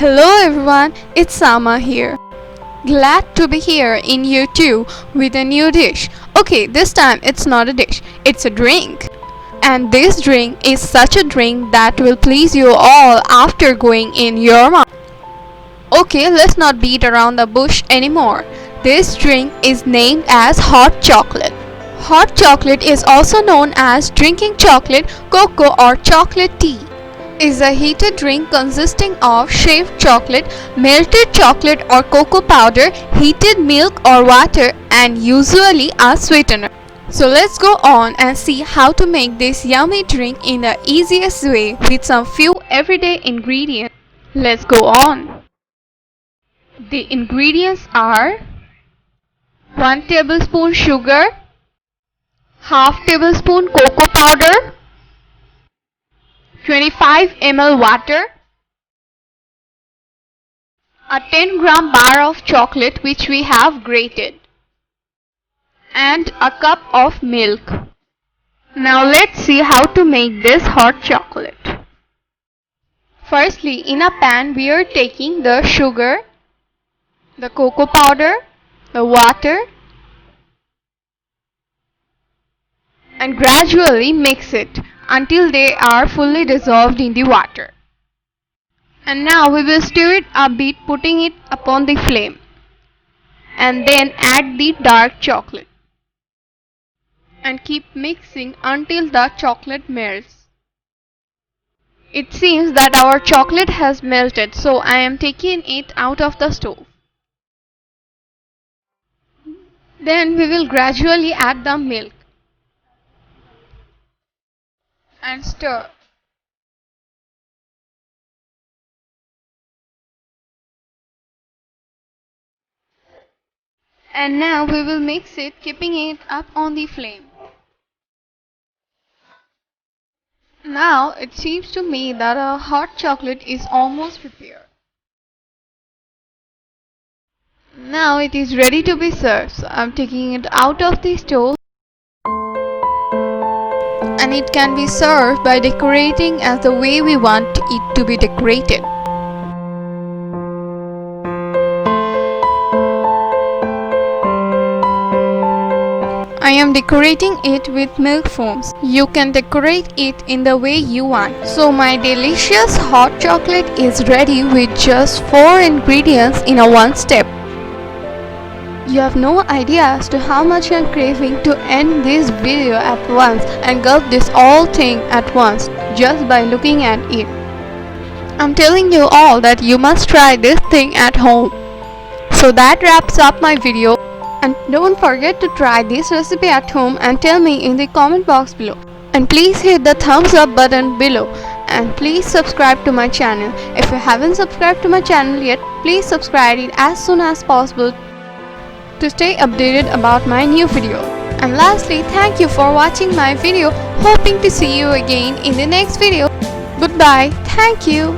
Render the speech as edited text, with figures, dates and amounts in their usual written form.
Hello everyone, it's Sama here. Glad to be here in year 2 with a new dish. Okay, this time it's not a dish, it's a drink. And this drink is such a drink that will please you all after going in your mouth. Okay, let's not beat around the bush anymore. This drink is named as hot chocolate. Hot chocolate is also known as drinking chocolate, cocoa or chocolate tea. Is a heated drink consisting of shaved chocolate, melted chocolate or cocoa powder, heated milk or water, and usually a sweetener. So let's go on and see how to make this yummy drink in the easiest way with some few everyday ingredients. Let's go on. The ingredients are 1 tablespoon sugar, half tablespoon cocoa powder, 25 ml water, a 10-gram bar of chocolate which we have grated, and a cup of milk. Now let's see how to make this hot chocolate. Firstly, in a pan we are taking the sugar, the cocoa powder, the water, and gradually mix it until they are fully dissolved in the water. And now we will stir it a bit, putting it upon the flame, and then add the dark chocolate and keep mixing until the chocolate melts. It seems that our chocolate has melted, so I am taking it out of the stove. Then we will gradually add the milk and stir. And now we will mix it, keeping it up on the flame. Now it seems to me that our hot chocolate is almost prepared. Now it is ready to be served, so I'm taking it out of the stove, and it can be served by decorating as the way we want it to be decorated. I am decorating it with milk foams. You can decorate it in the way you want. So my delicious hot chocolate is ready with just 4 ingredients in a one step. You have no idea as to how much I am craving to end this video at once and gulp this all thing at once just by looking at it. I'm telling you all that you must try this thing at home. So that wraps up my video. And don't forget to try this recipe at home and tell me in the comment box below. And please hit the thumbs up button below. And please subscribe to my channel. If you haven't subscribed to my channel yet, please subscribe it as soon as possible to stay updated about my new video. And lastly, thank you for watching my video. Hoping to see you again in the next video. Goodbye. Thank you.